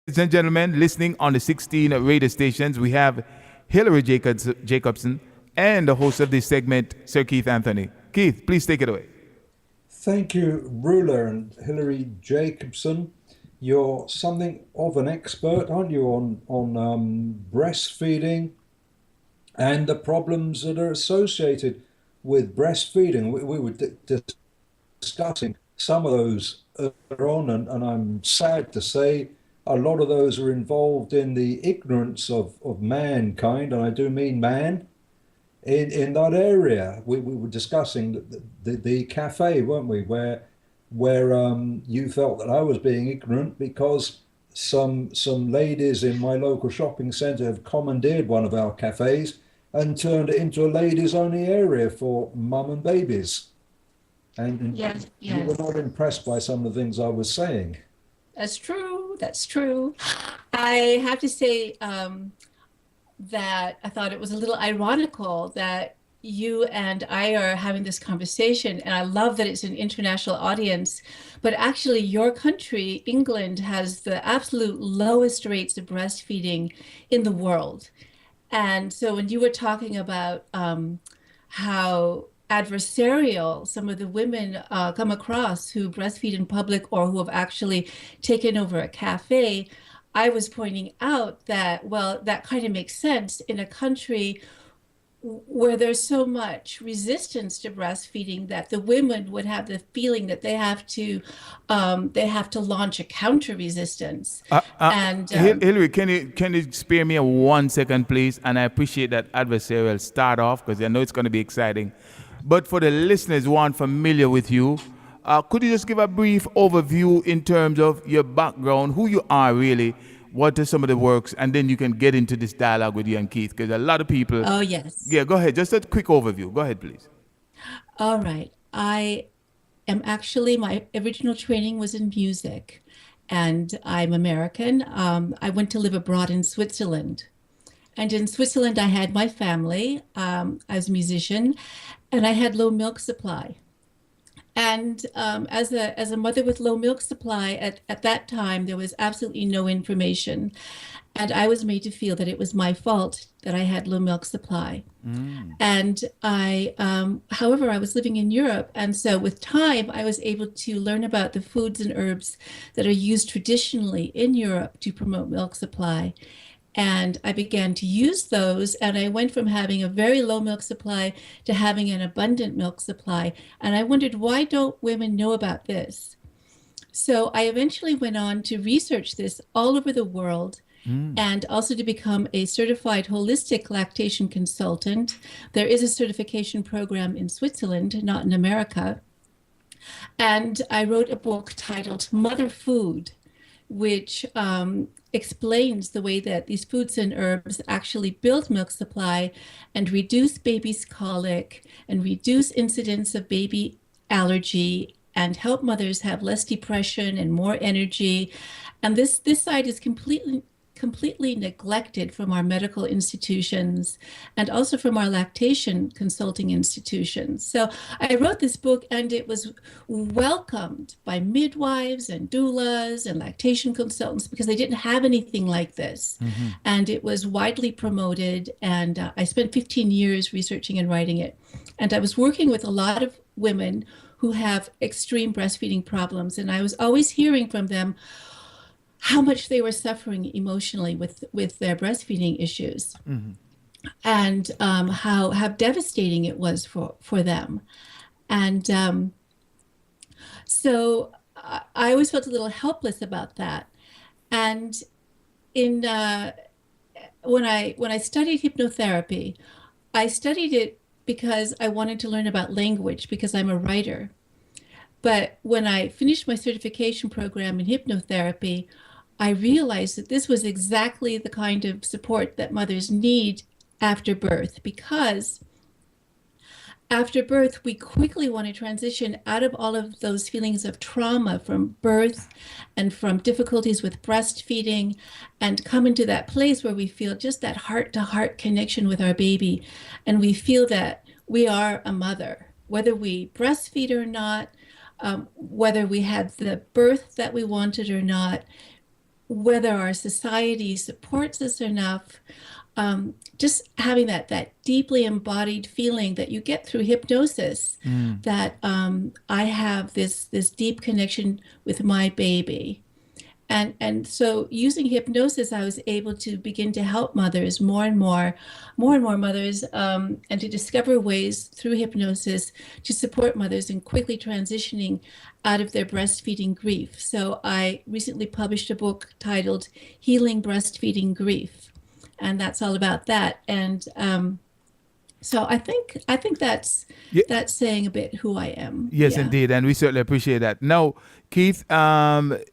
Ladies and gentlemen, listening on the 16 radio stations, we have Hilary Jacobson and the host of this segment, Sir Keith Anthony. Keith, please take it away. Thank you, Rula and Hilary Jacobson. You're something of an expert, aren't you, on breastfeeding and the problems that are associated with breastfeeding. We were discussing some of those earlier on, and I'm sad to say a lot of those are involved in the ignorance of mankind, and I do mean man, in that area. We were discussing the cafe, weren't we, where you felt that I was being ignorant because some ladies in my local shopping centre have commandeered one of our cafes and turned it into a ladies only area for mum and babies. And Yes, you were yes. not impressed by some of the things I was saying. That's true. That's true. I have to say that I thought it was a little ironical that you and I are having this conversation, and I love that it's an international audience. But actually, your country, England, has the absolute lowest rates of breastfeeding in the world. And so when you were talking about how adversarial some of the women come across who breastfeed in public or who have actually taken over a cafe, I was pointing out that, well, that kind of makes sense in a country where there's so much resistance to breastfeeding that the women would have the feeling that they have to launch a counter resistance. Uh, uh, And Hillary, can you spare me a 1 second, please? And I appreciate that adversarial start off because I know it's going to be exciting. But for the listeners who aren't familiar with you, could you just give a brief overview in terms of your background, who you are really, what are some of the works, and then you can get into this dialogue with you and Keith because a lot of people. oh yes. Yeah, go ahead. Just a quick overview. Go ahead, please. All right. I am actually, my original training was in music, and I'm American. I went to live abroad in Switzerland. And in Switzerland, I had my family. I was a musician, and I had low milk supply. And as a mother with low milk supply, at that time, there was absolutely no information. And I was made to feel that it was my fault that I had low milk supply. And however, I was living in Europe. And so with time, I was able to learn about the foods and herbs that are used traditionally in Europe to promote milk supply. And I began to use those, and I went from having a very low milk supply to having an abundant milk supply. And I wondered, why don't women know about this? So I eventually went on to research this all over the world and also to become a certified holistic lactation consultant. There is a certification program in Switzerland, not in America. And I wrote a book titled Mother Food, which explains the way that these foods and herbs actually build milk supply and reduce baby's colic and reduce incidence of baby allergy and help mothers have less depression and more energy. And this side is completely neglected from our medical institutions and also from our lactation consulting institutions. So I wrote this book, and it was welcomed by midwives and doulas and lactation consultants because they didn't have anything like this. And it was widely promoted. And I spent 15 years researching and writing it. And I was working with a lot of women who have extreme breastfeeding problems. And I was always hearing from them how much they were suffering emotionally with their breastfeeding issues, and how devastating it was for them. And so I always felt a little helpless about that. And in when I studied hypnotherapy, I studied it because I wanted to learn about language because I'm a writer. But when I finished my certification program in hypnotherapy, I realized that this was exactly the kind of support that mothers need after birth, because after birth, we quickly want to transition out of all of those feelings of trauma from birth and from difficulties with breastfeeding and come into that place where we feel just that heart to heart connection with our baby. And we feel that we are a mother, whether we breastfeed or not, whether we had the birth that we wanted or not. whether our society supports us enough, just having that deeply embodied feeling that you get through hypnosis, that I have this deep connection with my baby. And so using hypnosis, I was able to begin to help mothers, more and more mothers, and to discover ways through hypnosis to support mothers in quickly transitioning out of their breastfeeding grief. So I recently published a book titled Healing Breastfeeding Grief, and that's all about that. And so I think that's Yeah. that's saying a bit who I am. Yes, Yeah. indeed, and we certainly appreciate that. Now, Keith,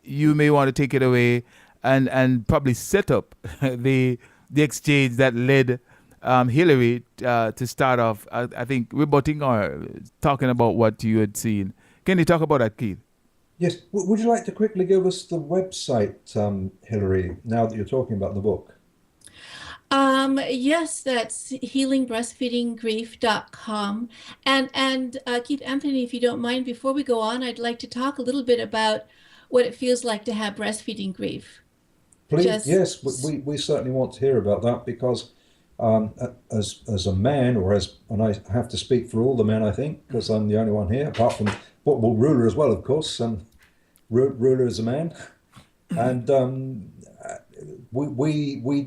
you may want to take it away and probably set up the exchange that led Hilary to start off. I think rebutting or talking about what you had seen. Can you talk about that, Keith? Yes. Would you like to quickly give us the website, Hilary, now that you're talking about the book? Yes, that's healingbreastfeedinggrief.com. And Keithanthony, if you don't mind, before we go on, I'd like to talk a little bit about what it feels like to have breastfeeding grief. Please, Just yes, we certainly want to hear about that because as a man, and I have to speak for all the men, I think, because I'm the only one here, apart from Rula as well, of course. Rula is a man, and we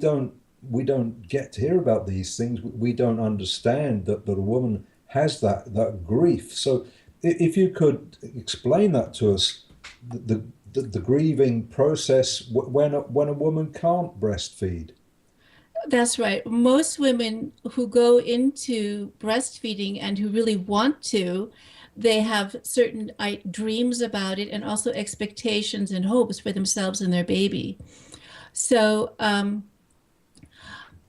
don't get to hear about these things. We don't understand that a woman has that grief. So if you could explain that to us, the grieving process when a woman can't breastfeed. That's right. Most women who go into breastfeeding and who really want to, they have certain dreams about it and also expectations and hopes for themselves and their baby. So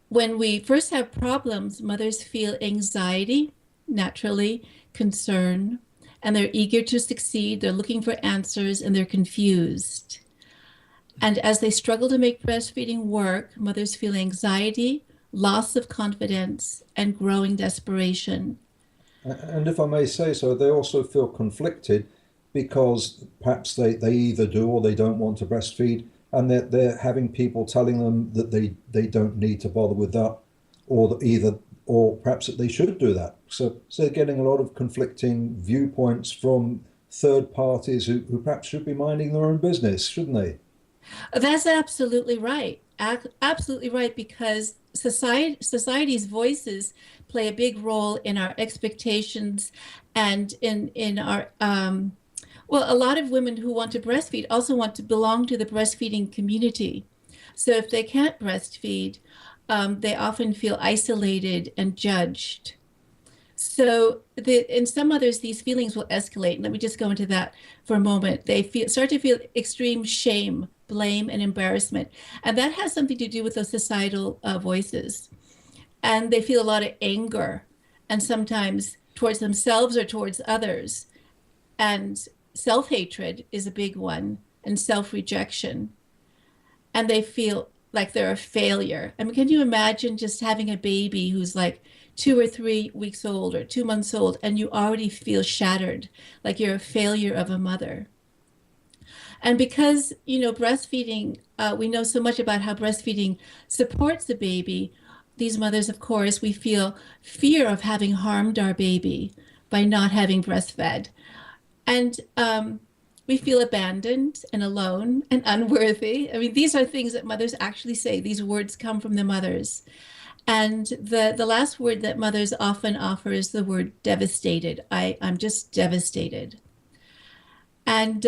when we first have problems, mothers feel anxiety, naturally, concern, and they're eager to succeed. They're looking for answers and they're confused. And as they struggle to make breastfeeding work, mothers feel anxiety, loss of confidence, and growing desperation. And if I may say so, they also feel conflicted because perhaps they either do or they don't want to breastfeed, and they're having people telling them that they don't need to bother with that, or perhaps that they should do that. So they're getting a lot of conflicting viewpoints from third parties who perhaps should be minding their own business, shouldn't they? That's absolutely right. Absolutely right, because society's voices play a big role in our expectations and in our well, a lot of women who want to breastfeed also want to belong to the breastfeeding community. So if they can't breastfeed, they often feel isolated and judged. So in some others, these feelings will escalate. And let me just go into that for a moment. They start to feel extreme shame, blame, and embarrassment. And that has something to do with those societal voices. And they feel a lot of anger, and sometimes towards themselves or towards others. And self-hatred is a big one, and self-rejection. And they feel like they're a failure. I mean, can you imagine just having a baby who's like 2 or 3 weeks old or 2 months old, and you already feel shattered, like you're a failure of a mother? And because, breastfeeding, we know so much about how breastfeeding supports the baby, these mothers, of course, we feel fear of having harmed our baby by not having breastfed. And we feel abandoned and alone and unworthy. I mean, these are things that mothers actually say. These words come from the mothers. And the last word that mothers often offer is the word devastated. I'm just devastated. And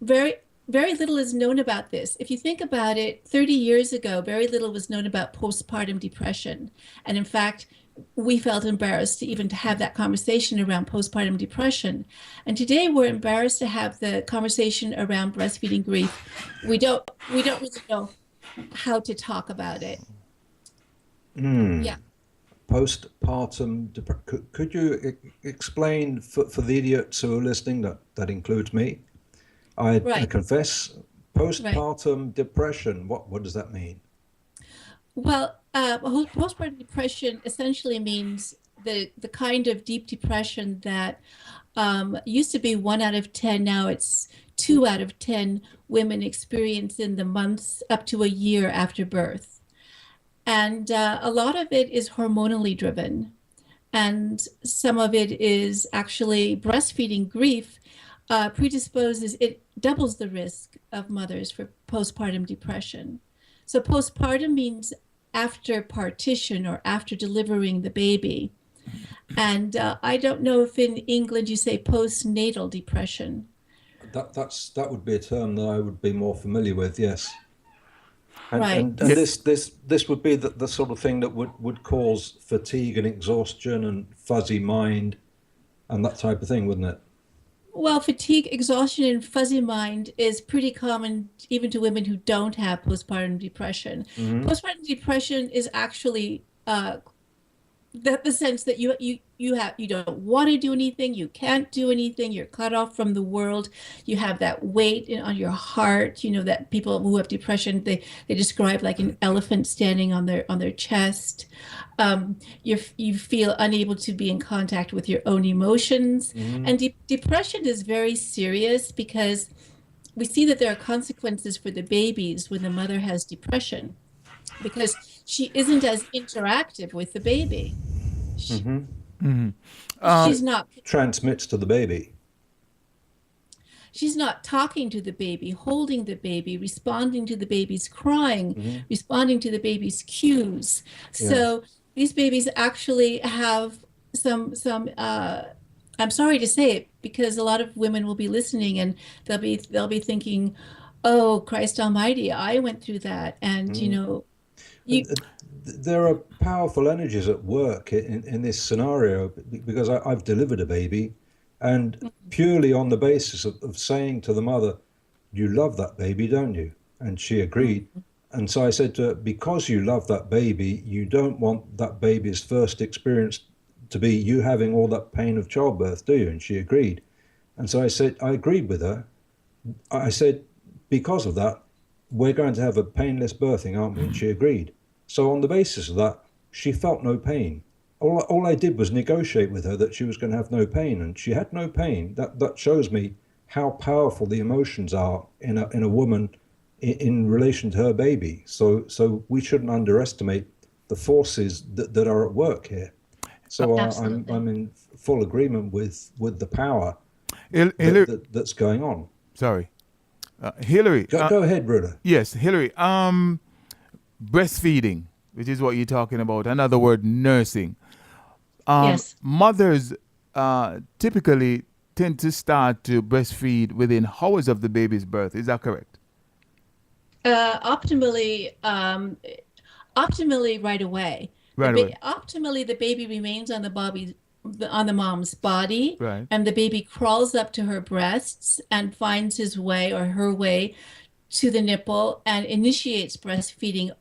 very, very little is known about this. If you think about it, 30 years ago, very little was known about postpartum depression. And in fact, we felt embarrassed to even to have that conversation around postpartum depression. And today we're embarrassed to have the conversation around breastfeeding grief. We don't really know how to talk about it. Yeah. Postpartum depression. Could you explain for the idiots who are listening, that includes me? I confess, postpartum depression. What does that mean? Well, postpartum depression essentially means the kind of deep depression that used to be 1 out of 10. Now it's 2 out of 10 women experience in the months up to a year after birth. And a lot of it is hormonally driven. And some of it is actually breastfeeding grief predisposes, it doubles the risk of mothers for postpartum depression. So postpartum means after partition or after delivering the baby. And I don't know if in England you say postnatal depression. That would be a term that I would be more familiar with, yes. And Right. and this would be the sort of thing that would cause fatigue and exhaustion and fuzzy mind and that type of thing, wouldn't it? Well, fatigue, exhaustion, and fuzzy mind is pretty common even to women who don't have postpartum depression. Hmm. Postpartum depression is actually the sense that you don't want to do anything, you can't do anything, you're cut off from the world, you have that weight on your heart, that people who have depression they describe like an elephant standing on their chest. You feel unable to be in contact with your own emotions. Hmm. And depression is very serious because we see that there are consequences for the babies when the mother has depression because she isn't as interactive with the baby. She, Hmm. she's not Transmits to the baby. she's not talking to the baby, holding the baby, responding to the baby's crying, Hmm. responding to the baby's cues. Yeah. So these babies actually have some I'm sorry to say it because a lot of women will be listening and they'll be thinking, "Oh, Christ Almighty, I went through that." And Mm. you There are powerful energies at work in this scenario because I've delivered a baby, and purely on the basis of saying to the mother, "You love that baby, don't you?" And she agreed. And so I said to her, "Because you love that baby, you don't want that baby's first experience to be you having all that pain of childbirth, do you?" And she agreed. And so I said, I agreed with her. I said, "Because of that, we're going to have a painless birthing, aren't we?" And she agreed. So on the basis of that, she felt no pain. All I did was negotiate with her that she was going to have no pain, and she had no pain. That shows me how powerful the emotions are in a woman in relation to her baby. So we shouldn't underestimate the forces that are at work here. So absolutely. I'm in full agreement with the power Hillary, that's going on. sorry, Hillary. Go ahead, Rula. Yes, Hillary. Breastfeeding, which is what you're talking about. Another word, nursing. Yes. Mothers typically tend to start to breastfeed within hours of the baby's birth. Is that correct? Optimally right away. Right away. Optimally, the baby remains on the mom's body, Right. and the baby crawls up to her breasts and finds his way or her way to the nipple and initiates breastfeeding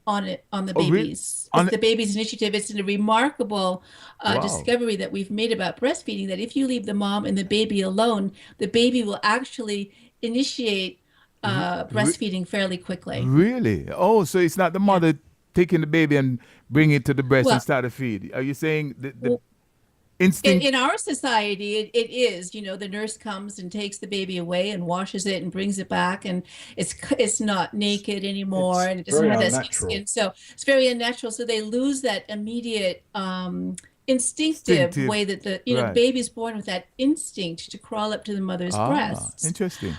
on the Oh, really? babies. On It's the baby's initiative. It's a remarkable Wow. discovery that we've made about breastfeeding, that if you leave the mom and the baby alone, the baby will actually initiate Re- breastfeeding fairly quickly. really? Oh, so it's not the Yeah. mother taking the baby and bring it to the breast and Well, start to feed. Are you saying the w- instinct? in our society, it is, the nurse comes and takes the baby away and washes it and brings it back, and it's not naked anymore, It's and it doesn't very have that unnatural. skin. So it's very unnatural. So they lose that immediate instinctive Instinctive. way that the Right. baby's born with that instinct to crawl up to the mother's Ah, breasts. interesting.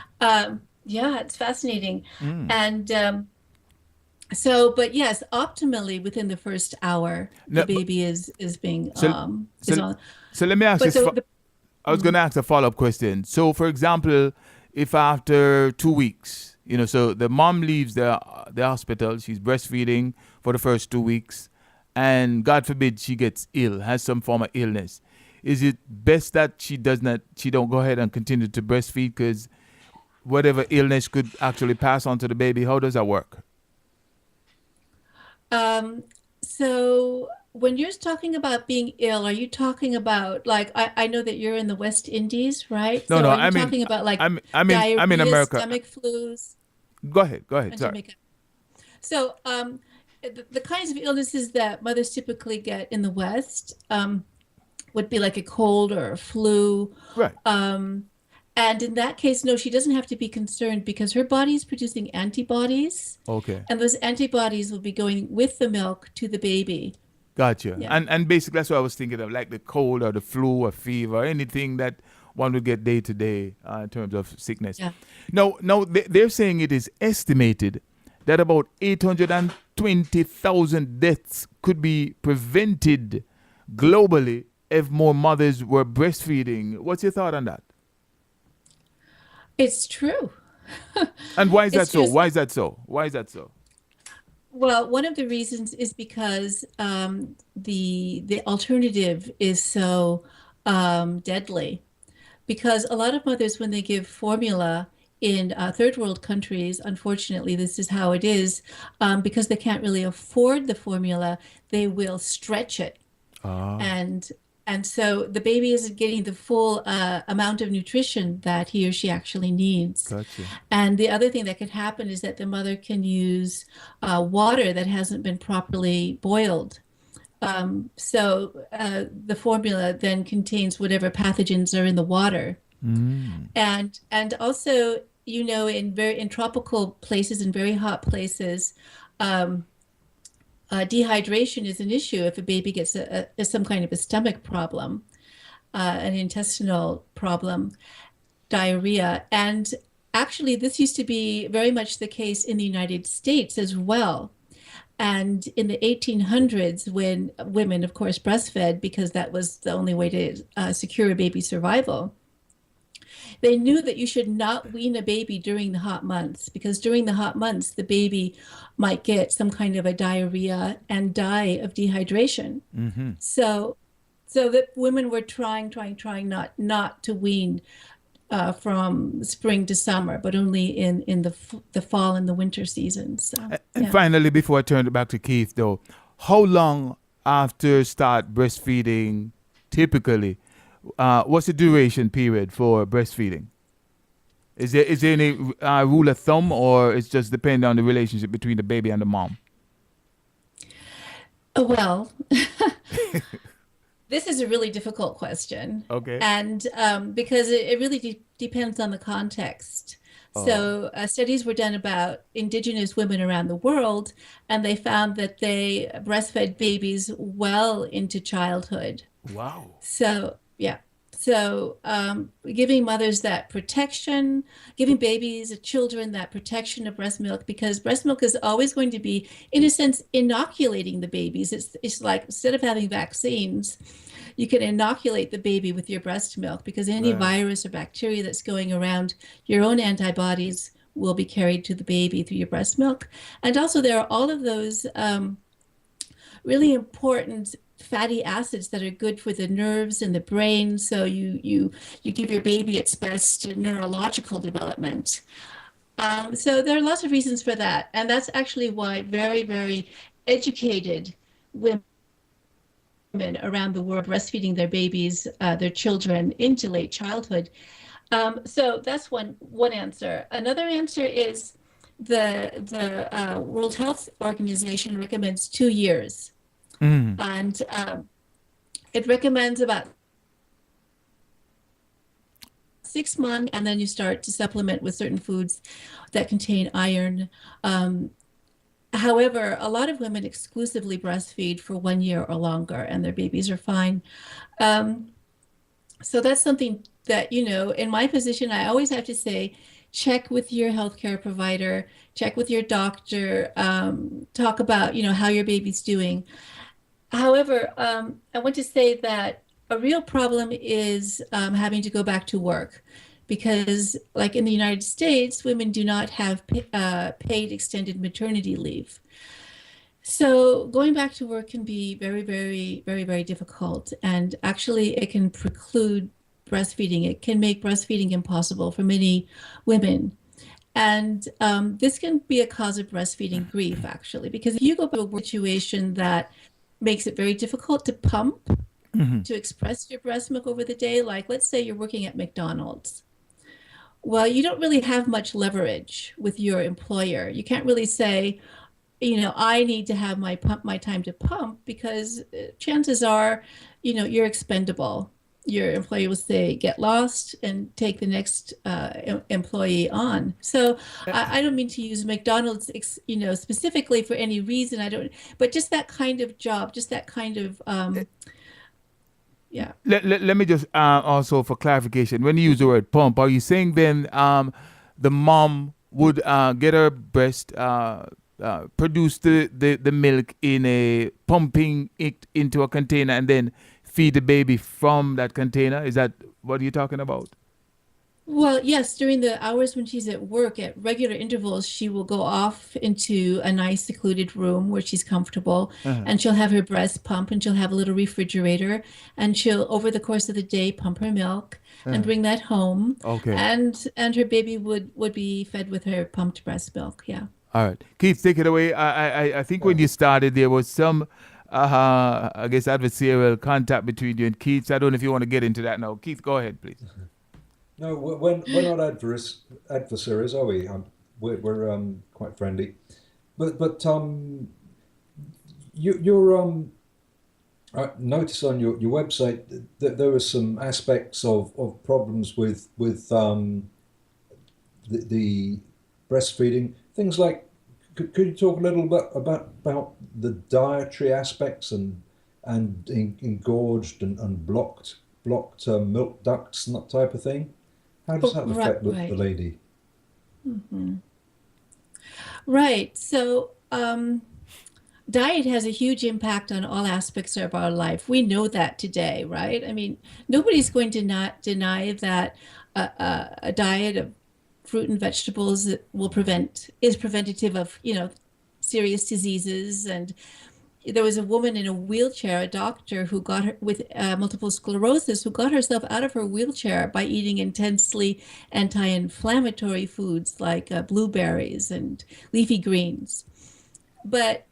Yeah, it's fascinating. Mm. And but yes, optimally within the first hour, No, the baby is being so, is so, on. so let me ask But this. so the I was going to ask a follow up question. So, for example, if after 2 weeks, so the mom leaves the hospital, she's breastfeeding for the first 2 weeks, and God forbid she gets ill, has some form of illness. Is it best that she don't go ahead and continue to breastfeed because whatever illness could actually pass on to the baby? How does that work? Um, so when you're talking about being ill, are you talking about like I know that you're in the West Indies, right? No, So no. are I you mean, talking about like I'm in diarrhea, America. stomach flus Go ahead. Go ahead. in Sorry. Jamaica? So the kinds of illnesses that mothers typically get in the West would be like a cold or a flu. Right. Um, And in that case, no, she doesn't have to be concerned because her body is producing antibodies, Okay. and those antibodies will be going with the milk to the baby. Gotcha. Yeah. And basically that's what I was thinking of, like the cold or the flu or fever, anything that one would get day to day in terms of sickness. Yeah. Now they're saying it is estimated that about 820,000 deaths could be prevented globally if more mothers were breastfeeding. What's your thought on that? It's true. And why is that It's so? just, Why is that so? Why is that so? well, one of the reasons is because the alternative is so deadly. Because a lot of mothers, when they give formula in third world countries, unfortunately, this is how it is, because they can't really afford the formula, they will stretch it. Ah, And and so the baby isn't getting the full amount of nutrition that he or she actually needs. gotcha. And the other thing that could happen is that the mother can use water that hasn't been properly boiled. So the formula then contains whatever pathogens are in the water. Mm, And also, in tropical places and very hot places, um, dehydration is an issue if a baby gets some kind of a stomach problem, an intestinal problem, diarrhea. And actually, this used to be very much the case in the United States as well. And in the 1800s, when women, of course, breastfed because that was the only way to secure a baby's survival, they knew that you should not wean a baby during the hot months because during the hot months, the baby might get some kind of a diarrhea and die of dehydration. mm-hmm. So, so that women were trying not to wean from spring to summer, but only in the fall and the winter seasons. So, And yeah. finally, before I turn it back to Keith, though, how long after start breastfeeding typically? What's the duration period for breastfeeding? Is there any rule of thumb, or it's just depending on the relationship between the baby and the mom? Well, this is a really difficult question, Okay. and because it really depends on the context. Oh, So, studies were done about indigenous women around the world, and they found that they breastfed babies well into childhood. wow. So, yeah. So, giving mothers that protection, giving babies, children that protection of breast milk, because breast milk is always going to be, in a sense, inoculating the babies. It's like instead of having vaccines, you can inoculate the baby with your breast milk because any Right. virus or bacteria that's going around, your own antibodies will be carried to the baby through your breast milk. And also, there are all of those really important fatty acids that are good for the nerves and the brain. So you give your baby its best neurological development. So there are lots of reasons for that, and that's actually why very, very educated women around the world breastfeeding their babies, their children into late childhood. So that's one answer. Another answer is the World Health Organization recommends 2 years. Mm, And it recommends about 6 months, and then you start to supplement with certain foods that contain iron. However, a lot of women exclusively breastfeed for 1 year or longer, and their babies are fine. Um, so that's something that, in my position, I always have to say, check with your healthcare provider, check with your doctor, talk about, how your baby's doing. However, I want to say that a real problem is having to go back to work because, like in the United States, women do not have paid extended maternity leave. So going back to work can be very, very, very, very difficult. And actually, it can preclude breastfeeding. It can make breastfeeding impossible for many women. And this can be a cause of breastfeeding grief, actually, because if you go to a work situation that makes it very difficult to pump, mm-hmm. to express your breast milk over the day, like let's say you're working at McDonald's. Well, you don't really have much leverage with your employer. You can't really say, I need to have my time to pump because chances are, you're expendable. your employer will say, get lost and take the next employee on. So I don't mean to use McDonald's, specifically for any reason. I don't, but just that kind of job, just that kind of, yeah. Let me just also for clarification, when you use the word pump, are you saying then the mom would get her breast, produce the milk in a pumping it into a container and then feed the baby from that container? Is that what you're talking about? Well, yes, during the hours when she's at work, at regular intervals, she will go off into a nice secluded room where she's comfortable, Uh-huh. and she'll have her breast pump, and she'll have a little refrigerator, and she'll, over the course of the day, pump her milk and Uh-huh. bring that home, Okay. and her baby would be fed with her pumped breast milk. Yeah. All right. Keith, take it away. I think when Yeah. you started, there was some, I guess, adversarial contact between you and Keith. So I don't know if you want to get into that now. Keith, go ahead, please. No, we're not adversaries, are we? We're quite friendly, but you're I noticed on your website that there were some aspects of problems with the breastfeeding. Things like, could you talk a little bit about the dietary aspects and engorged and blocked milk ducts and that type of thing? How does Oh, that right, affect the right. lady? Right. So, diet has a huge impact on all aspects of our life. We know that today, right? I mean, nobody's going to not deny that a diet of fruit and vegetables that is preventative of, serious diseases. And there was a woman in a wheelchair, a doctor who got her with multiple sclerosis, who got herself out of her wheelchair by eating intensely anti-inflammatory foods like blueberries and leafy greens. But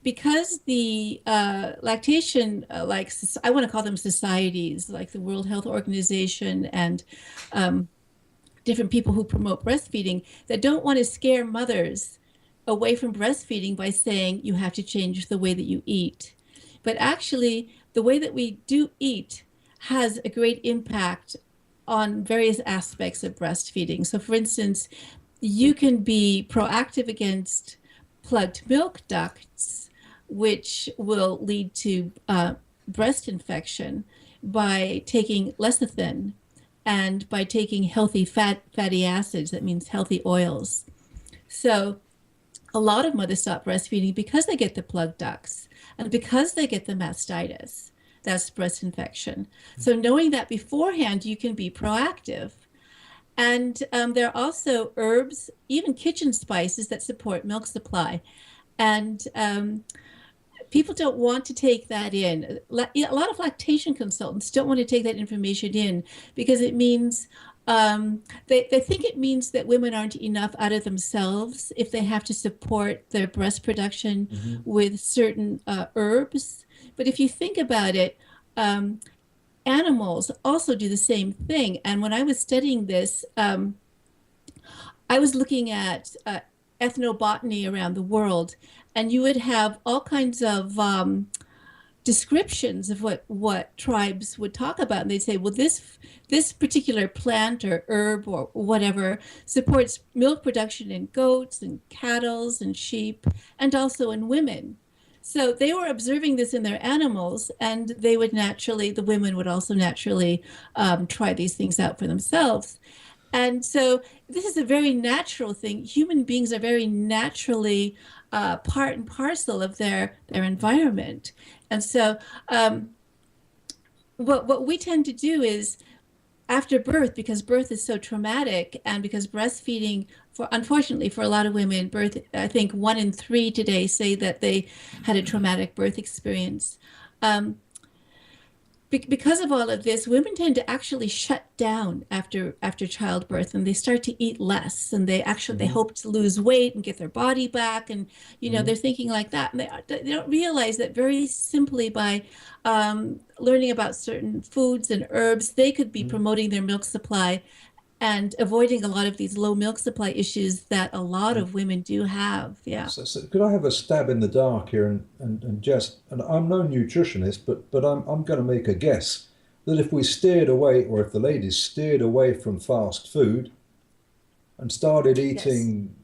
because the lactation, I want to call them societies, like the World Health Organization and different people who promote breastfeeding, that don't want to scare mothers away from breastfeeding by saying you have to change the way that you eat. But actually, the way that we do eat has a great impact on various aspects of breastfeeding. So, for instance, you can be proactive against plugged milk ducts, which will lead to breast infection by taking lecithin and by taking healthy fatty acids. That means healthy oils. So a lot of mothers stop breastfeeding because they get the plugged ducts and because they get the mastitis. That's breast infection. So knowing that beforehand, you can be proactive. And there are also herbs, even kitchen spices that support milk supply. And people don't want to take that in. A lot of lactation consultants don't want to take that information in because it means they think it means that women aren't enough out of themselves if they have to support their breast production Hmm. with certain herbs. But if you think about it, animals also do the same thing. And when I was studying this, I was looking at ethnobotany around the world, and you would have all kinds of descriptions of what tribes would talk about, and they'd say, well, this particular plant or herb or whatever supports milk production in goats and cattle and sheep, and also in women. So they were observing this in their animals, and the women would also naturally try these things out for themselves. And so this is a very natural thing. Human beings are very naturally part and parcel of their environment. And so what we tend to do is after birth, because birth is so traumatic and because breastfeeding, unfortunately for a lot of women, birth, I think 1 in 3 today say that they had a traumatic birth experience. Um, because of all of this, women tend to actually shut down after childbirth, and they start to eat less, and they Hmm. hope to lose weight and get their body back, and Hmm. they're thinking like that, and they don't realize that very simply by learning about certain foods and herbs, they could be Hmm. promoting their milk supply and avoiding a lot of these low milk supply issues that a lot of women do have. Yeah. So could I have a stab in the dark here and just, and I'm no nutritionist, but I'm going to make a guess. that if we steered away, or if the ladies steered away from fast food and started Yes. eating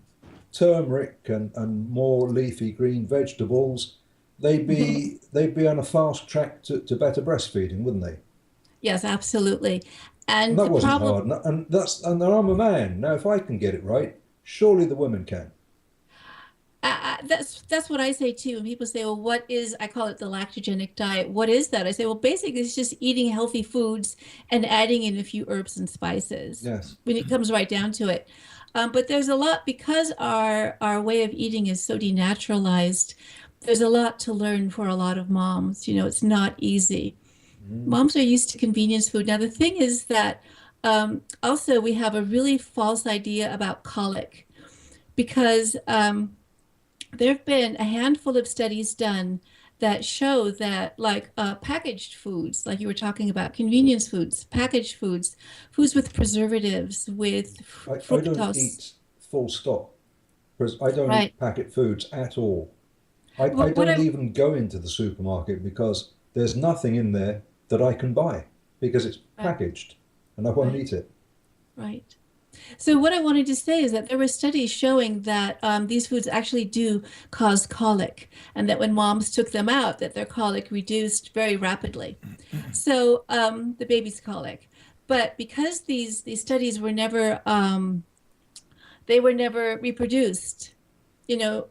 turmeric and more leafy green vegetables, they'd be on a fast track to better breastfeeding, wouldn't they? Yes, absolutely. And And that the wasn't problem, hard. And I'm a man. Now, if I can get it right, surely the women can. that's what I say too. And people say, well, what is, I call it the lactogenic diet. What is that? I say, well, basically, it's just eating healthy foods and adding in a few herbs and spices Yes. when it comes right down to it. But there's a lot because our way of eating is so denaturalized. There's a lot to learn for a lot of moms. It's not easy. Mm. Moms are used to convenience food. Now, the thing is that also we have a really false idea about colic because there have been a handful of studies done that show that, like packaged foods, like you were talking about, convenience foods, packaged foods, foods with preservatives, with I don't fructose, eat full stop because I don't right? eat packet foods at all. I What don't I even go into the supermarket because there's nothing in there that I can buy because it's right, packaged and I won't right, eat it. right. So what I wanted to say is that there were studies showing that these foods actually do cause colic, and that when moms took them out, that their colic reduced very rapidly. So the baby's colic. But because these studies were never they were never reproduced, you know,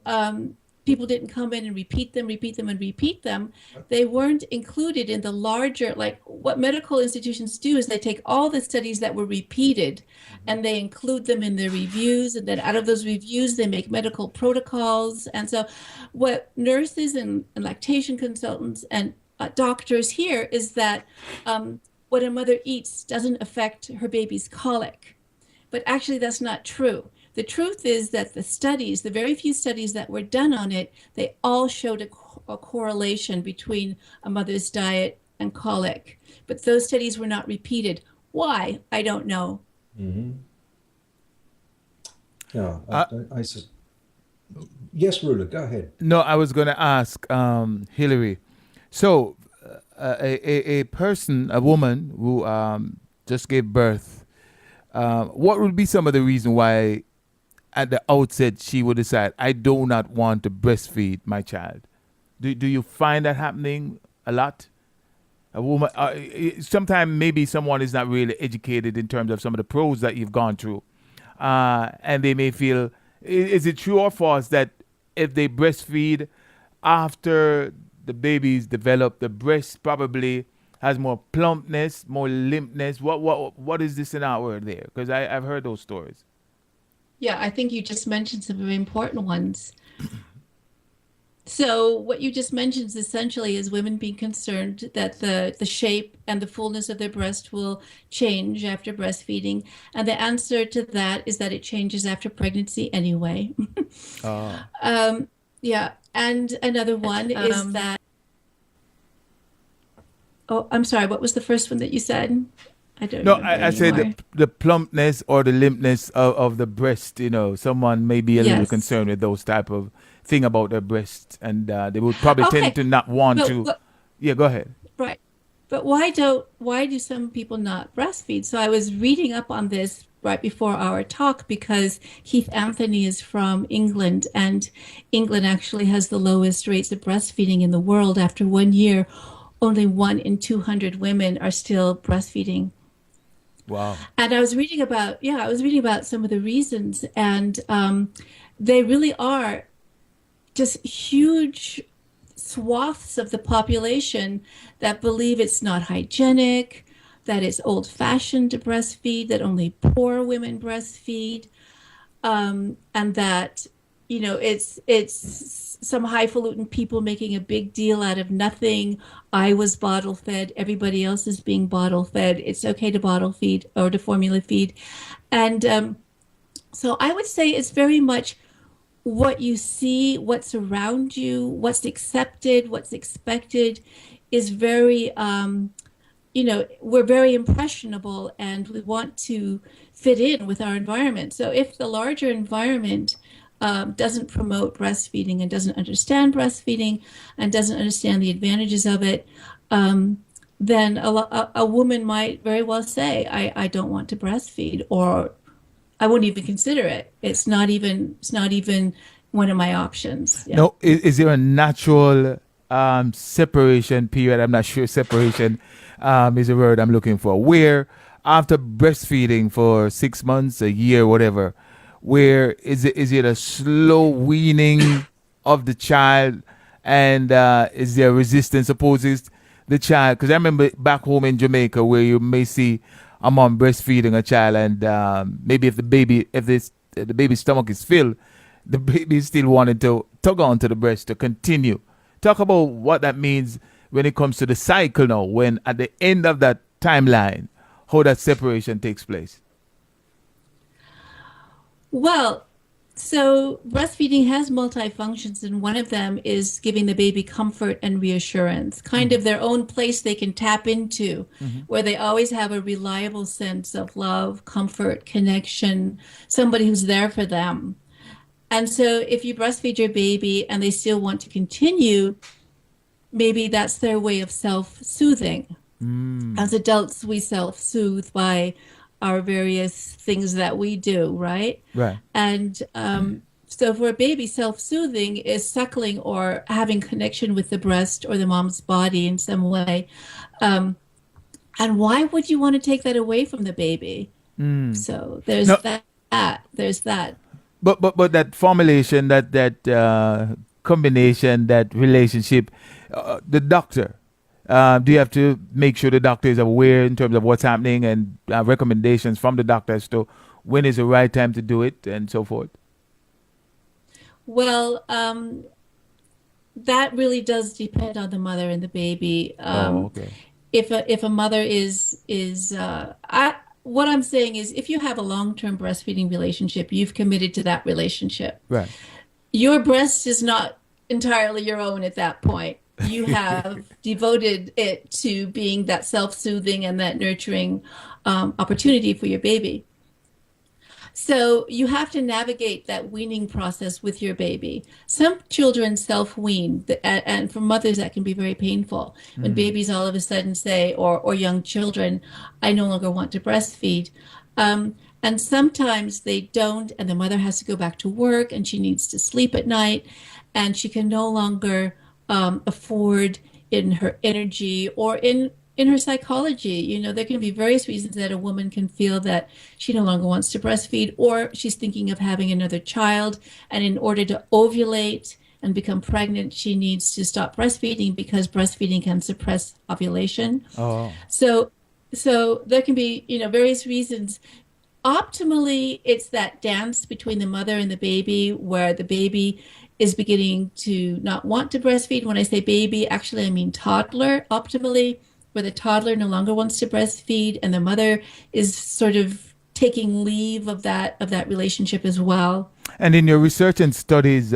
people didn't come in and repeat them, repeat them, and repeat them. They weren't included in the larger, like what medical institutions do is they take all the studies that were repeated Mhm. and they include them in their reviews. And then out of those reviews, they make medical protocols. And so, what nurses and lactation consultants and doctors hear is that what a mother eats doesn't affect her baby's colic. But actually, that's not true. The truth is that the studies, the very few studies that were done on it, they all showed a correlation between a mother's diet and colic. But those studies were not repeated. Why? I don't know. Mhm. Yeah, Uh, yes, Rula, go ahead. no, I was going to ask Hillary. So, a person, a woman who just gave birth, what would be some of the reason why at the outset she would decide, I do not want to breastfeed my child? Do you find that happening a lot? A woman, sometimes maybe someone is not really educated in terms of some of the pros that you've gone through, and they may feel, is it true or false that if they breastfeed after the baby's developed, the breast probably has more plumpness, more limpness? What is this in our word there? Because I've heard those stories. Yeah, I think you just mentioned some very important ones. So what you just mentioned is essentially is women being concerned that the shape and the fullness of their breast will change after breastfeeding. And the answer to that is that it changes after pregnancy anyway. Uh, Um, yeah. And another one is that, oh, I'm sorry, what was the first one that you said? I don't no, remember I said anymore. the plumpness or the limpness of the breast. Someone may be a little Yes. concerned with those type of thing about their breast, and they would probably tend Okay. to not want But to. what, Yeah, go ahead. right. But why do some people not breastfeed? So I was reading up on this right before our talk because Keithanthony is from England, and England actually has the lowest rates of breastfeeding in the world. After 1 year, only 1 in 200 women are still breastfeeding. Wow. And I was reading about some of the reasons, and they really are just huge swaths of the population that believe it's not hygienic, that it's old-fashioned to breastfeed, that only poor women breastfeed, and that it's some highfalutin people making a big deal out of nothing. I was bottle fed. Everybody else is being bottle fed. It's okay to bottle feed or to formula feed, and so I would say it's very much what you see, what's around you, what's accepted, what's expected is very, we're very impressionable and we want to fit in with our environment. So if the larger environment doesn't promote breastfeeding and doesn't understand breastfeeding and doesn't understand the advantages of it, then a woman might very well say, I don't want to breastfeed, or I wouldn't even consider it. It's not even one of my options. Yeah. No, is there a natural separation period? I'm not sure separation is the word I'm looking for. Where after breastfeeding for 6 months, a year, whatever, where is it a slow weaning of the child, and is there resistance opposes the child? Because I remember back home in Jamaica where you may see a mom breastfeeding a child, and maybe if the baby's stomach is filled, the baby is still wanting to tug onto the breast to continue. Talk about what that means when it comes to the cycle now, when at the end of that timeline, how that separation takes place. Well, so breastfeeding has multifunctions, and one of them is giving the baby comfort and reassurance, kind of their own place they can tap into, where they always have a reliable sense of love, comfort, connection, somebody who's there for them. And so if you breastfeed your baby and they still want to continue, maybe that's their way of self-soothing. As adults, we self-soothe by our various things that we do, right? Right. And so for a baby, self-soothing is suckling or having connection with the breast or the mom's body in some way. And why would you want to take that away from the baby? So there's No. that. There's that. But that formulation, that combination, that relationship, the doctor. Do you have to make sure the doctor is aware in terms of what's happening, and recommendations from the doctor as to when is the right time to do it and so forth? Well, that really does depend on the mother and the baby. Okay. If a mother what I'm saying is, if you have a long-term breastfeeding relationship, you've committed to that relationship. Right. Your breast is not entirely your own at that point. You have devoted it to being that self-soothing and that nurturing opportunity for your baby. So you have to navigate that weaning process with your baby. Some children self-wean, and for mothers that can be very painful. When babies all of a sudden say, or young children, I no longer want to breastfeed. And sometimes they don't, and the mother has to go back to work, and she needs to sleep at night, and she can no longer afford, in her energy or in her psychology. There can be various reasons that a woman can feel that she no longer wants to breastfeed, or she's thinking of having another child, and in order to ovulate and become pregnant, she needs to stop breastfeeding because breastfeeding can suppress ovulation. Oh. So there can be, various reasons. Optimally, it's that dance between the mother and the baby, where the baby is beginning to not want to breastfeed. When I say baby, actually I mean toddler. Optimally, where the toddler no longer wants to breastfeed, and the mother is sort of taking leave of that relationship as well. And in your research and studies,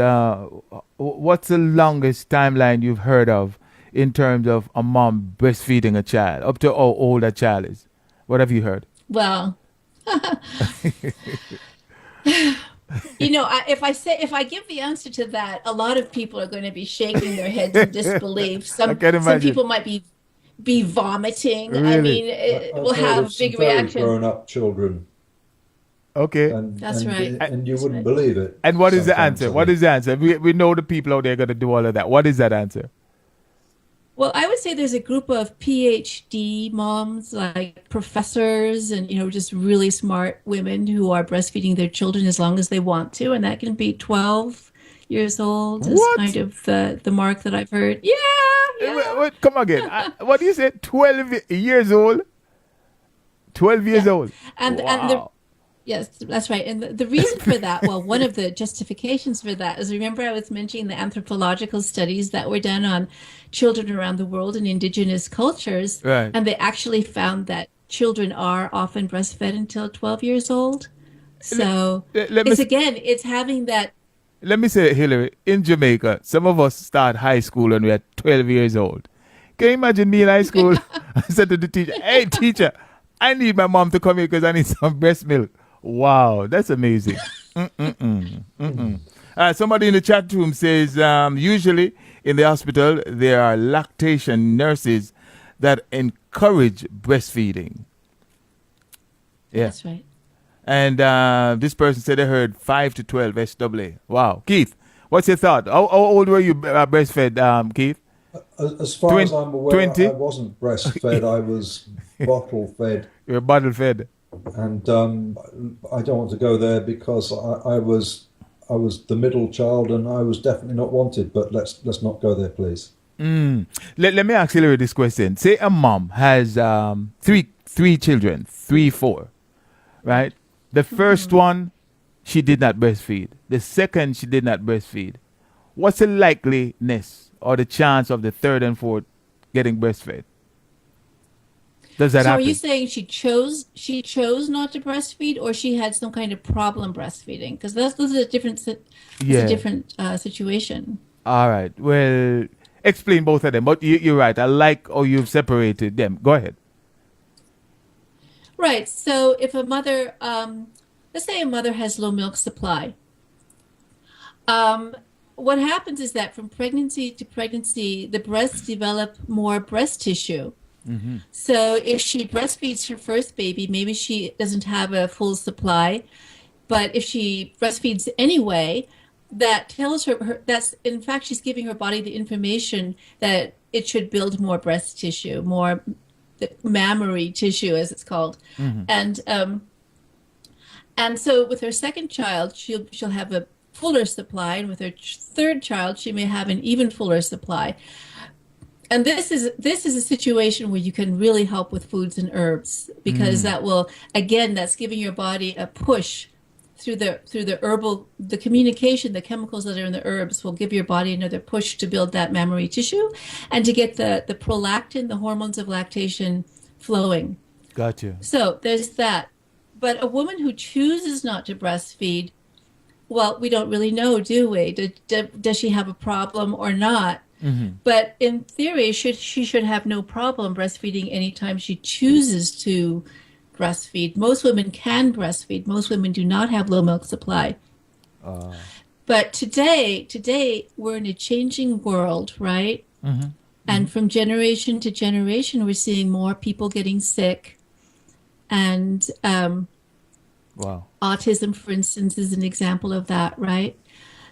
what's the longest timeline you've heard of in terms of a mom breastfeeding a child, up to how old that child is? What have you heard? Well, if I give the answer to that, a lot of people are going to be shaking their heads in disbelief. Some people might be vomiting. Really? I mean, we'll have big reaction. Grown-up children. Okay. That's right. And you wouldn't believe it. And what is the sometimes, answer? I What mean. is the answer? We know the people out there going to do all of that. What is that answer? Well, I would say there's a group of PhD moms, like professors and, just really smart women who are breastfeeding their children as long as they want to. And that can be 12 years old is What? kind of the mark that I've heard. Yeah. Wait, come again. What do you say? 12 years old? 12 years old. And yes, that's right. And the reason for that, well, one of the justifications for that is, remember I was mentioning the anthropological studies that were done on children around the world in indigenous cultures. Right. And they actually found that children are often breastfed until 12 years old. So it's having that. Let me say, Hilary, in Jamaica, some of us start high school when we are 12 years old. Can you imagine me in high school? I said to the teacher, hey, teacher, I need my mom to come here because I need some breast milk. Wow, that's amazing. Somebody in the chat room says, usually in the hospital, there are lactation nurses that encourage breastfeeding. Yeah. That's right. And this person said they heard 5 to 12 SWA. Wow. Keith, what's your thought? How old were you breastfed, Keith? As far as I'm aware, 20? I wasn't breastfed. I was bottle fed, You're bottle fed. and I don't want to go there because I was the middle child, and I was definitely not wanted. But let's not go there, please. Let me ask you this question. Say a mom has three children, 4, right? The first one, she did not breastfeed. The second, she did not breastfeed. What's the likeliness or the chance of the third and fourth getting breastfed? Does that So are happen? you saying she chose not to breastfeed, or she had some kind of problem breastfeeding? Because this is a different Yeah. situation. All right. Well, explain both of them. But you're right. I like how you've separated them. Go ahead. Right. So if a mother, let's say a mother has low milk supply, what happens is that from pregnancy to pregnancy, the breasts develop more breast tissue. So if she breastfeeds her first baby, maybe she doesn't have a full supply, but if she breastfeeds anyway, that tells her that's in fact she's giving her body the information that it should build more breast tissue, more mammary tissue as it's called. And so with her second child, she'll have a fuller supply, and with her third child, she may have an even fuller supply. And this is a situation where you can really help with foods and herbs, because that will, again, that's giving your body a push through the herbal, the communication, the chemicals that are in the herbs will give your body another push to build that mammary tissue and to get the prolactin, the hormones of lactation, flowing. Gotcha. So there's that. But a woman who chooses not to breastfeed, well, we don't really know, do we? Does she have a problem or not? But in theory, she should have no problem breastfeeding anytime she chooses to breastfeed. Most women can breastfeed. Most women do not have low milk supply. But today we're in a changing world, right? And from generation to generation, we're seeing more people getting sick. And Wow. autism, for instance, is an example of that, right?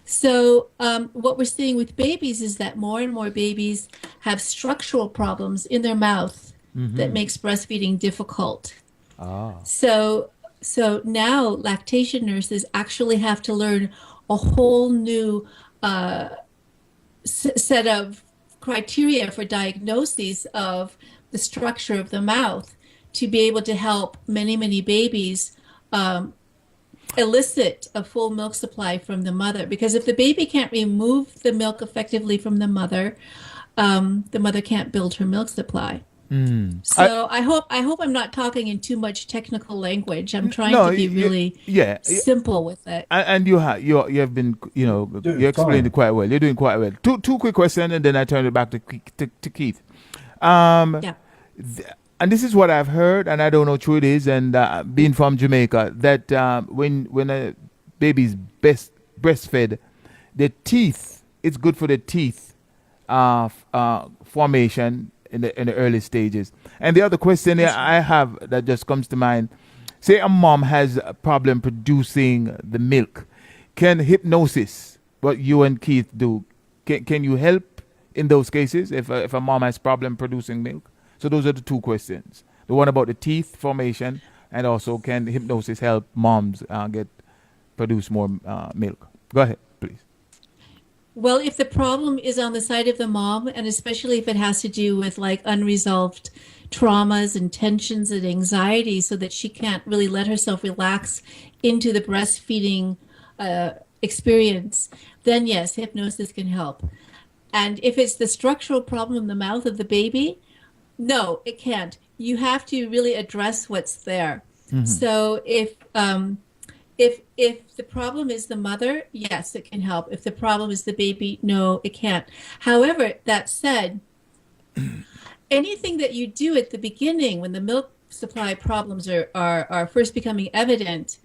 So what we're seeing with babies is that more and more babies have structural problems in their mouth that makes breastfeeding difficult. So now lactation nurses actually have to learn a whole new set of criteria for diagnoses of the structure of the mouth to be able to help many babies elicit a full milk supply from the mother. Because if the baby can't remove the milk effectively from the mother can't build her milk supply. So I hope I'm not talking in too much technical language. I'm trying to be really simple with it. And you have been, you explained it quite well. You're doing quite well. Two quick questions, and then I turn it back to Keith. Yeah. And this is what I've heard, and I don't know true it is, and being from Jamaica, that when a baby's breastfed, the teeth, it's good for the teeth formation in the early stages. And the other question I have that just comes to mind, say a mom has a problem producing the milk, can hypnosis, what you and Keith do, can you help in those cases if a mom has problem producing milk? So those are the two questions. The one about the teeth formation, and also can hypnosis help moms produce more milk? Go ahead, please. Well, if the problem is on the side of the mom, and especially if it has to do with like unresolved traumas and tensions and anxiety, so that she can't really let herself relax into the breastfeeding experience, then yes, hypnosis can help. And if it's the structural problem in the mouth of the baby, no, it can't. You have to really address what's there. So if the problem is the mother, yes, it can help. If the problem is the baby, no, it can't. However, that said, anything that you do at the beginning when the milk supply problems are first becoming evident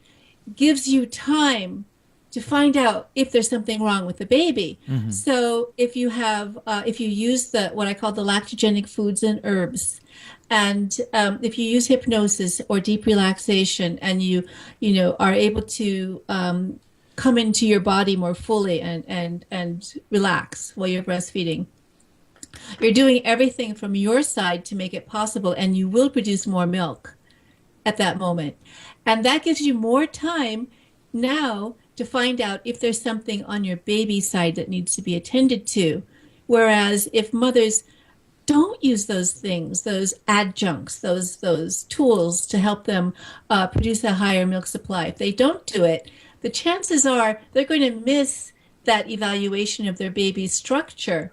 gives you time to find out if there's something wrong with the baby. So if you use the what I call the lactogenic foods and herbs, and if you use hypnosis or deep relaxation, and you are able to come into your body more fully and relax while you're breastfeeding, you're doing everything from your side to make it possible, and you will produce more milk at that moment. And that gives you more time now to find out if there's something on your baby side that needs to be attended to. Whereas if mothers don't use those things, those adjuncts, those tools to help them produce a higher milk supply, if they don't do it, the chances are they're going to miss that evaluation of their baby's structure.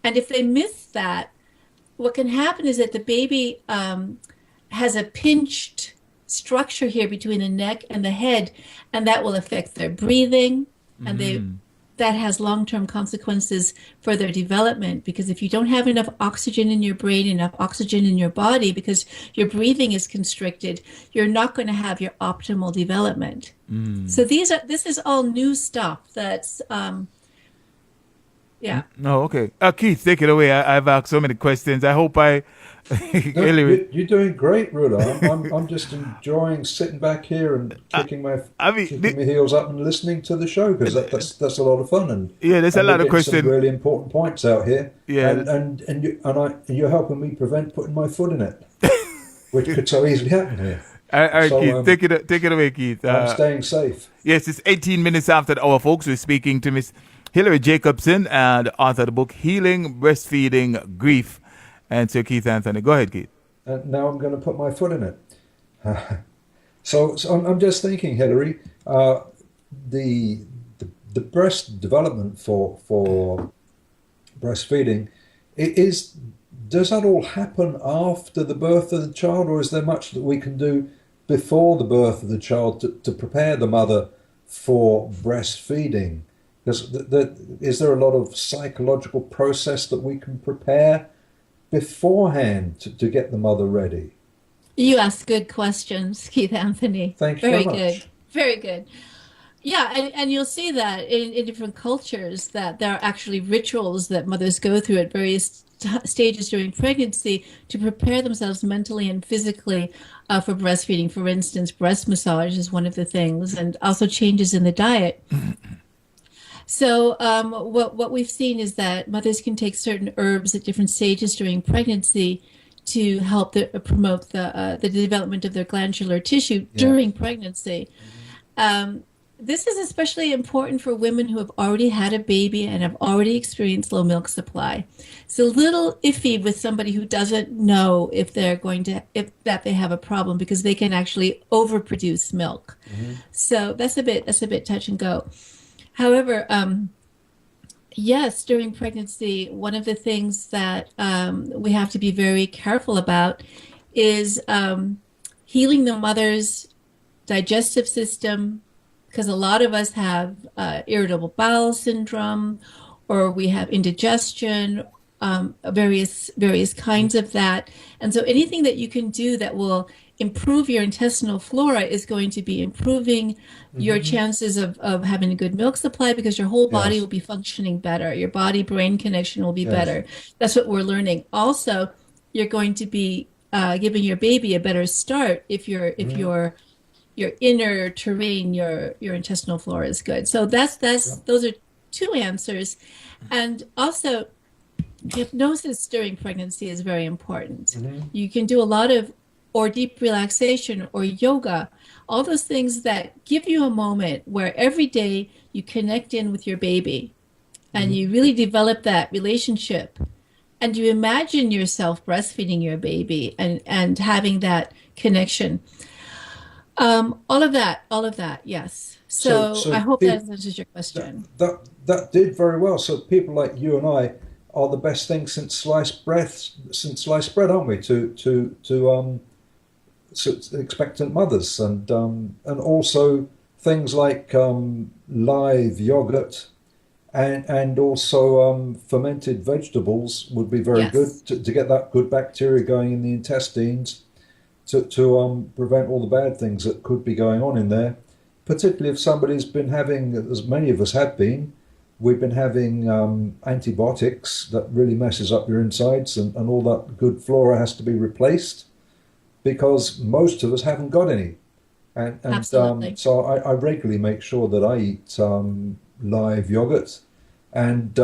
And if they miss that, what can happen is that the baby has a pinched structure here between the neck and the head, and that will affect their breathing, and that has long-term consequences for their development, because if you don't have enough oxygen in your brain, enough oxygen in your body, because your breathing is constricted, you're not going to have your optimal development. So this is all new stuff that's yeah. No, okay. Keith, take it away. I've asked so many questions. I hope I. No, Hilary, you're doing great, Rula. I'm just enjoying sitting back here and kicking my heels up and listening to the show, because that's a lot of fun, and yeah, there's a lot of some questions. really important points out here. Yeah, and you're helping me prevent putting my foot in it, which could so easily happen here. All right, So, Keith, take it away, Keith. I'm staying safe. Yes, it's 18 minutes after the hour, folks. We're speaking to Miss Hilary Jacobson, and author of the book Healing Breastfeeding Grief. And Sir Keithanthony. Go ahead, Keith. And now I'm going to put my foot in it. So I'm just thinking, Hilary, the breast development for breastfeeding, does that all happen after the birth of the child, or is there much that we can do before the birth of the child to prepare the mother for breastfeeding? Is there a lot of psychological process that we can prepare beforehand to get the mother ready? You ask good questions, Keithanthony. Thank you very much. Good. Very good. Yeah, and you'll see that in different cultures that there are actually rituals that mothers go through at various stages during pregnancy to prepare themselves mentally and physically for breastfeeding. For instance, breast massage is one of the things, and also changes in the diet. So what we've seen is that mothers can take certain herbs at different stages during pregnancy to help promote the development of their glandular tissue during pregnancy. This is especially important for women who have already had a baby and have already experienced low milk supply. It's a little iffy with somebody who doesn't know if that they have a problem, because they can actually overproduce milk. So that's a bit touch and go. However, yes, during pregnancy, one of the things that we have to be very careful about is healing the mother's digestive system, because a lot of us have irritable bowel syndrome, or we have indigestion, various kinds of that. And so anything that you can do that will improve your intestinal flora is going to be improving your chances of having a good milk supply, because your whole body will be functioning better. Your body-brain connection will be better. That's what we're learning. Also, you're going to be giving your baby a better start if your inner terrain, your intestinal flora is good. So those are two answers. And also, hypnosis during pregnancy is very important. You can do a lot of deep relaxation or yoga, all those things that give you a moment where every day you connect in with your baby and you really develop that relationship, and you imagine yourself breastfeeding your baby and having that connection. All of that, yes. So I hope that answers your question. That did very well. So people like you and I are the best thing since sliced bread, aren't we? To expectant mothers, and also things like live yogurt and also fermented vegetables would be very good to get that good bacteria going in the intestines to prevent all the bad things that could be going on in there. particularly if somebody's been having, as many of us have been, we've been having antibiotics that really messes up your insides, and all that good flora has to be replaced because most of us haven't got any. And Absolutely. so I regularly make sure that I eat live yogurt, and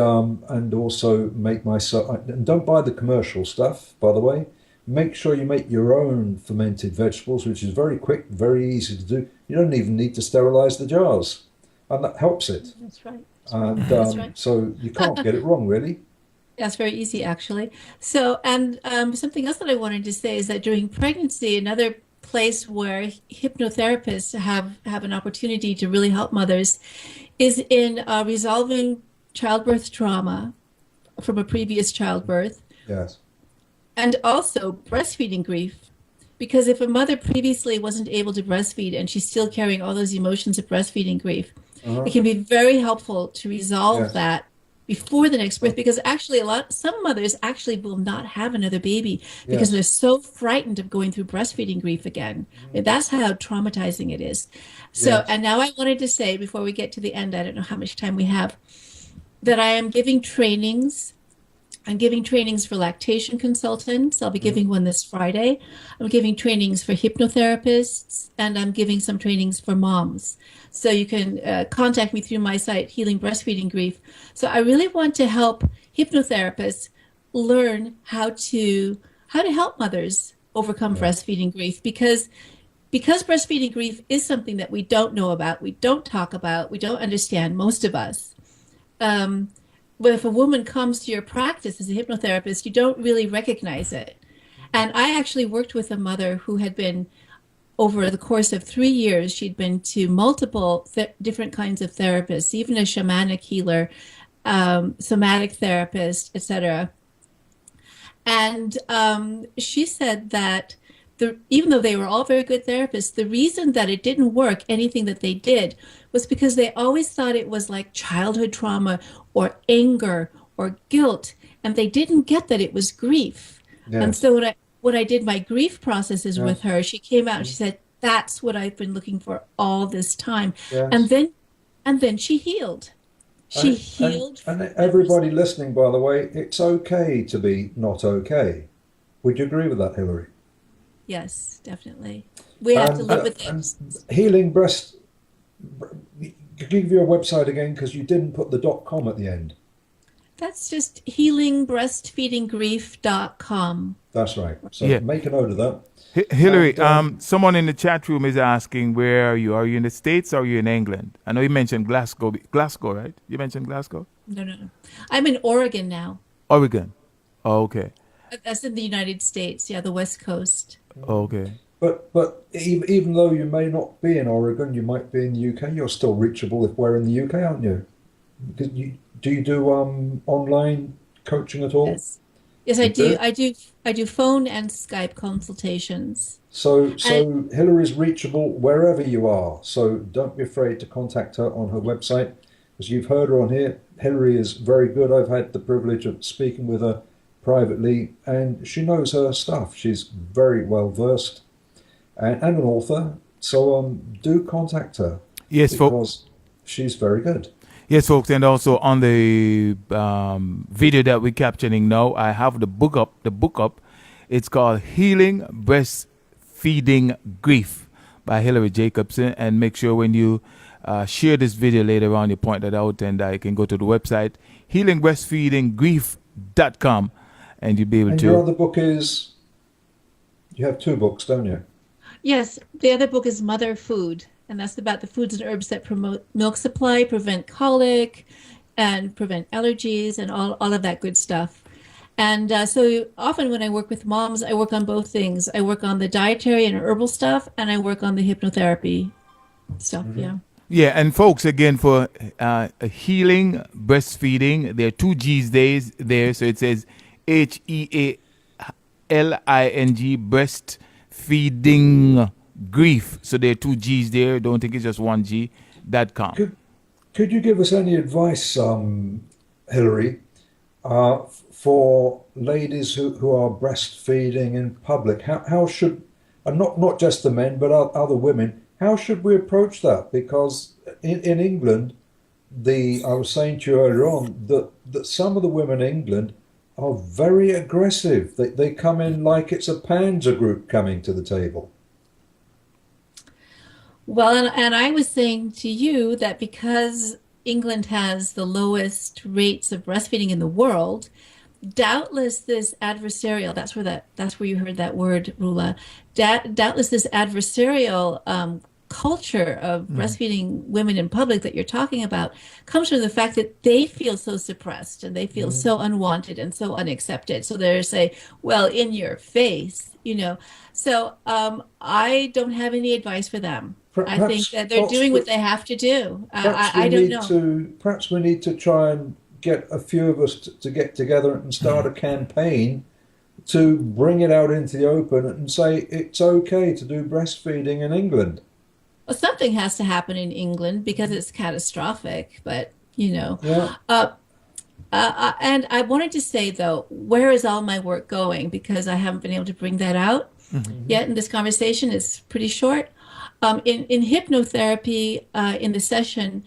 also make myself, and don't buy the commercial stuff, by the way. Make sure you make your own fermented vegetables, which is very quick, very easy to do. You don't even need to sterilize the jars, and that helps it. That's right. And That's right. so you can't get it wrong, really. That's very easy, actually. So, and something else that I wanted to say is that during pregnancy, another place where hypnotherapists have an opportunity to really help mothers is in resolving childbirth trauma from a previous childbirth, Yes. and also breastfeeding grief. Because if a mother previously wasn't able to breastfeed and she's still carrying all those emotions of breastfeeding grief, Uh-huh. it can be very helpful to resolve Yes. that before the next birth, because actually some mothers actually will not have another baby because they're Yes. so frightened of going through breastfeeding grief again. That's how traumatizing it is. So, Yes. and now I wanted to say before we get to the end, I don't know how much time we have, that I am giving trainings. I'm giving trainings for lactation consultants. I'll be giving one this Friday. I'm giving trainings for hypnotherapists, and I'm giving some trainings for moms. So you can contact me through my site, Healing Breastfeeding Grief. So I really want to help hypnotherapists learn how to help mothers overcome Yeah. breastfeeding grief, because breastfeeding grief is something that we don't know about, we don't talk about, we don't understand, most of us. Um, but if a woman comes to your practice as a hypnotherapist, you don't really recognize it. And I actually worked with a mother who had been, over the course of 3 years, she'd been to multiple different kinds of therapists, even a shamanic healer, somatic therapist, etc. And she said that even though they were all very good therapists, the reason that it didn't work, anything that they did, was because they always thought it was like childhood trauma or anger or guilt, and they didn't get that it was grief. And Yes. so when I did my grief processes with Yes. her, she came out and she said, "That's what I've been looking for all this time." And Yes. then she healed. She healed And from that everybody result. listening, by the way, it's okay to be not okay. Would you agree with that, Hilary? Yes, definitely. We have to live with And it. healing breast. Give your website again because you didn't put the .com at the end. That's just healingbreastfeedinggrief.com. That's right. So Yeah. make a note of that. Hillary, And someone in the chat room is asking, where are you? Are you in the States or are you in England? I know you mentioned Glasgow. Glasgow, right? You mentioned Glasgow? No, no, no. I'm in Oregon now. Oregon. Oh, okay. That's in the United States. Yeah, the West Coast. Okay. but even though you may not be in Oregon, you might be in the UK. You're still reachable if we're in the UK, aren't you? Do you do online coaching at all? Yes. Yes, I You do. do? I do phone and Skype consultations. And So Hillary's reachable wherever you are. So don't be afraid to contact her on her website. As you've heard her on here, Hilary is very good. I've had the privilege of speaking with her privately, and she knows her stuff. She's very well versed and an author. So do contact her Yes, folks. because she's very good. Yes, folks, and also on the video that we're capturing now, I have the book up. The book up. It's called "Healing Breastfeeding Grief" by Hilary Jacobson. And make sure when you share this video later on, you point that out, and you can go to the website healingbreastfeedinggrief.com, and you'll be able And your to. other book is, you have two books, don't you? yes, the other book is Mother Food, and that's about the foods and herbs that promote milk supply, prevent colic, and prevent allergies, and all of that good stuff. And so often when I work with moms, I work on both things. I work on the dietary and herbal stuff, and I work on the hypnotherapy stuff. Yeah. Yeah, and folks, again, for healing breastfeeding, there are two G's there. So it says HEALING, breastfeeding grief. So there are two G's there. Don't think it's just one G.com. Could you give us any advice, Hilary, for ladies who are breastfeeding in public? How should, and not just the men, but other women, how should we approach that? Because in England, I was saying to you earlier on that some of the women in England are very aggressive. They come in like it's a panzer group coming to the table. Well, and I was saying to you that because England has the lowest rates of breastfeeding in the world, doubtless this adversarial, that's where you heard that word, Rula. Doubtless this adversarial culture of breastfeeding women in public that you're talking about comes from the fact that they feel so suppressed and they feel so unwanted and so unaccepted. So they're say, well, in your face, you know. So I don't have any advice for them. I think that they're doing what they have to do. I don't know. Perhaps we need to try and get a few of us to get together and start a campaign to bring it out into the open and say it's okay to do breastfeeding in England. Well, something has to happen in England because it's catastrophic, but you know. Yeah. And I wanted to say though, where is all my work going? Because I haven't been able to bring that out yet in this conversation. It's pretty short. In hypnotherapy, in the session,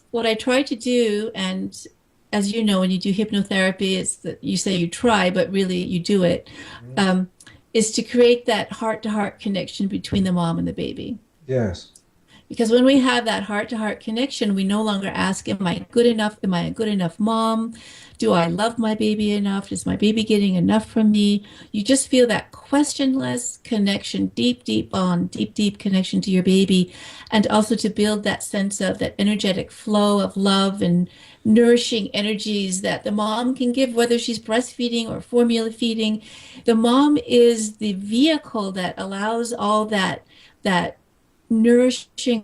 what I try to do, and as you know, when you do hypnotherapy, it's that you say you try, but really you do it, is to create that heart-to-heart connection between the mom and the baby. Yes. Because when we have that heart-to-heart connection, we no longer ask, am I good enough? Am I a good enough mom? Do I love my baby enough? Is my baby getting enough from me? You just feel that questionless connection, deep, deep bond, deep, deep connection to your baby. And also to build that sense of that energetic flow of love and nourishing energies that the mom can give, whether she's breastfeeding or formula feeding. The mom is the vehicle that allows all that nourishing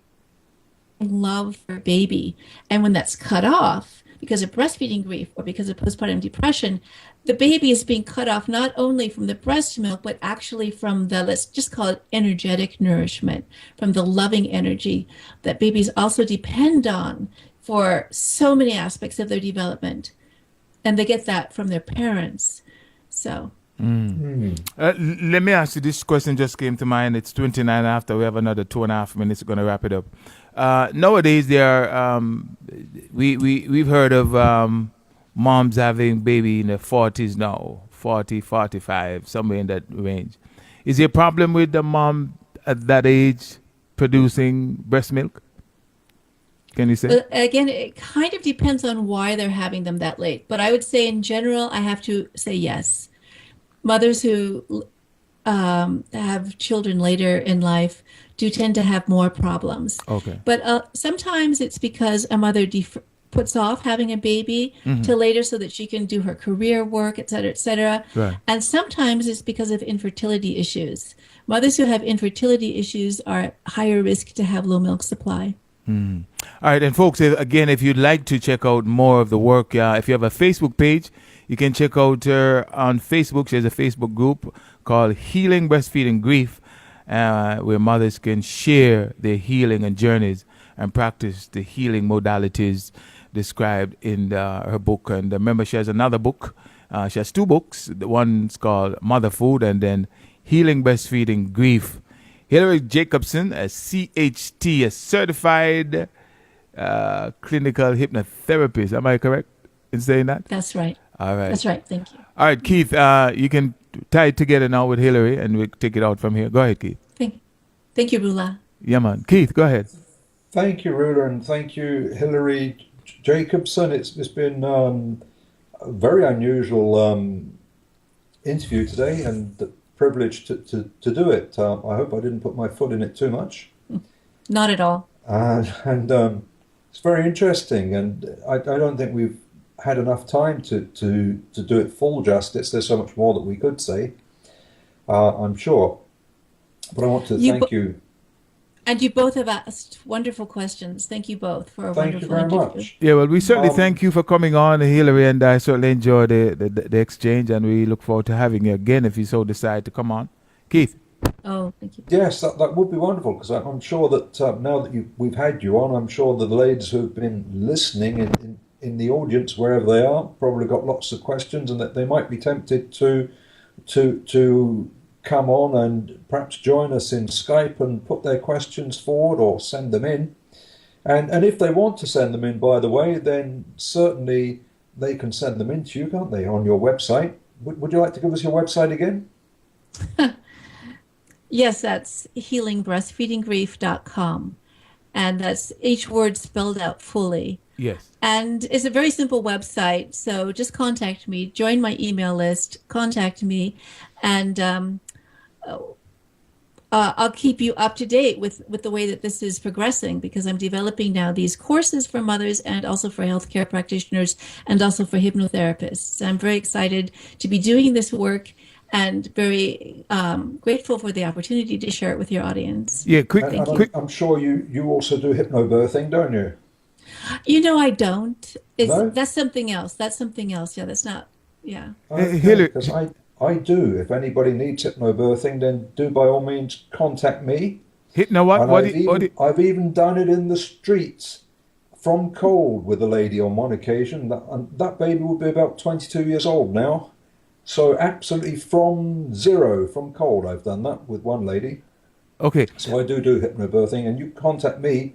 love for baby. And when that's cut off because of breastfeeding grief or because of postpartum depression, the baby is being cut off not only from the breast milk, but actually from the, let's just call it energetic nourishment, from the loving energy that babies also depend on for so many aspects of their development. And they get that from their parents. So. Let me ask you, this question just came to mind. It's 29 after. We have another 2.5 minutes. We're going to wrap it up. Nowadays, we've heard of moms having baby in their 40s now, 40, 45, somewhere in that range. Is there a problem with the mom at that age producing breast milk? Can you say? Again, it kind of depends on why they're having them that late. But I would say in general, I have to say yes. Mothers who have children later in life do tend to have more problems. Okay. But sometimes it's because a mother puts off having a baby till later so that she can do her career work, et cetera, et cetera. Right. And sometimes it's because of infertility issues. Mothers who have infertility issues are at higher risk to have low milk supply. All right. And folks, again, if you'd like to check out more of the work, if you have a Facebook page, you can check out her on Facebook. She has a Facebook group called Healing Breastfeeding Grief, where mothers can share their healing and journeys and practice the healing modalities described in her book. And remember, she has another book. She has 2 books. The one's called Motherfood and then Healing Breastfeeding Grief. Hilary Jacobson, a CHT, a certified clinical hypnotherapist. Am I correct in saying that? That's right. All right. That's right. Thank you. All right, Keith, you can tie it together now with Hilary and we'll take it out from here. Go ahead, Keith. Thank you, Rula. Yeah, man. Keith, go ahead. Thank you, Rula, and thank you, Hilary Jacobson. It's been a very unusual interview today and the privilege to do it. I hope I didn't put my foot in it too much. Not at all. And it's very interesting, and I don't think we've had enough time to do it full justice. There's so much more that we could say, I'm sure. But I want to thank you. And you both have asked wonderful questions. Thank you both for a Thank wonderful you very interview. much. Yeah, well, we certainly thank you for coming on, Hilary, and I certainly enjoy the exchange, and we look forward to having you again if you so decide to come on. Keith. Oh, thank you. Yes, that would be wonderful, because I'm sure that now that we've had you on, I'm sure that the ladies who've been listening in the audience, wherever they are, probably got lots of questions, and that they might be tempted to come on and perhaps join us in Skype and put their questions forward or send them in. And if they want to send them in, by the way, then certainly they can send them in to you, can't they, on your website? Would you like to give us your website again? Yes, that's healingbreastfeedinggrief.com. And that's each word spelled out fully. Yes. And it's a very simple website. So just contact me, join my email list, contact me, and I'll keep you up to date with the way that this is progressing, because I'm developing now these courses for mothers and also for healthcare practitioners and also for hypnotherapists. I'm very excited to be doing this work and very grateful for the opportunity to share it with your audience. Yeah, I'm sure you also do hypnobirthing, don't you? I don't. No? That's something else. That's something else. Yeah, that's not. Yeah. Okay, Hilary, because I do. If anybody needs hypnobirthing, then do by all means contact me. Now what? And I've even done it in the streets from cold with a lady on one occasion. That baby will be about 22 years old now. So absolutely from zero, from cold, I've done that with one lady. Okay. So I do hypnobirthing, and you contact me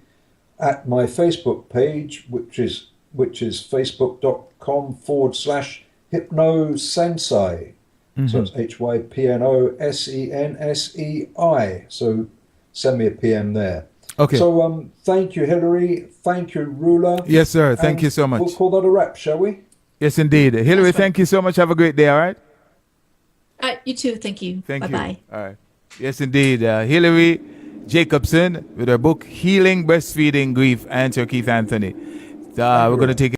at my Facebook page, which is facebook.com/hypnosensei. So it's HYPNOSENSEI. So send me a PM there. Okay. So thank you, Hilary. Thank you, Rula. Yes, sir. Thank you so much. We'll call that a wrap, shall we? Yes, indeed. Hilary, thank you so much. Have a great day, all right? You too. Thank you. Thank you. Bye-bye. All right. Yes, indeed. Hilary Jacobson with her book, Healing Breastfeeding Grief, and Sir Keithanthony. We're going to take